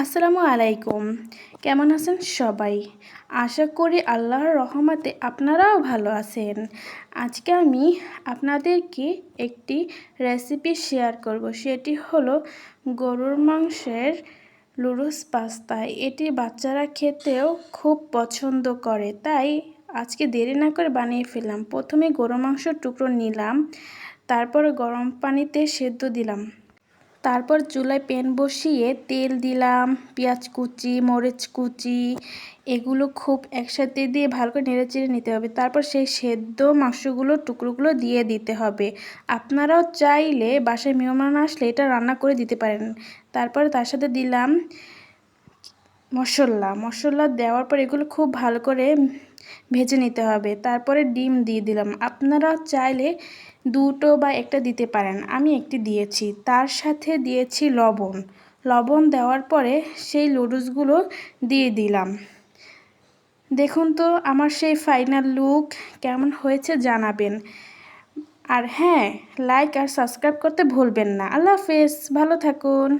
আসসালামু আলাইকুম। কেমন আছেন সবাই? আশা করি আল্লাহর রহমতে আপনারাও ভালো আছেন। আজকে আমি আপনাদেরকে একটি রেসিপি শেয়ার করব। সেটি হলো গরুর মাংসের নুডলস পাস্তা। এটি বাচ্চারা খেতেও খুব পছন্দ করে, তাই আজকে দেরি না করে বানিয়ে ফেললাম। প্রথমে গরুর মাংসের টুকরো নিলাম, তারপর গরম পানিতে সেদ্ধ দিলাম। তারপর চুলায় প্যান বসিয়ে তেল দিলাম, পেঁয়াজ কুচি, মরিচ কুচি এগুলো খুব একসাথে দিয়ে ভালো করে নেড়েচেড়ে নিতে হবে। তারপর সেই সেদ্ধ মাংসগুলো টুকরোগুলো দিয়ে দিতে হবে। আপনারাও চাইলে বাসায় মেহমান আসলে এটা রান্না করে দিতে পারেন। তারপর তার সাথে দিলাম মশলা দেওয়ার পর এগুলো খুব ভালো করে ভেজে নিতে হবে। তারপরে ডিম দিয়ে দিলাম। আপনারা চাইলে দুটো বা একটা দিতে পারেন, আমি একটি দিয়েছি। তার সাথে দিয়েছি লবণ দেওয়ার পরে সেই নুডলসগুলো দিয়ে দিলাম। দেখুন তো আমার সেই ফাইনাল লুক কেমন হয়েছে জানাবেন। আর হ্যাঁ, লাইক আর সাবস্ক্রাইব করতে ভুলবেন না। আল্লাহ হাফেজ, ভালো থাকুন।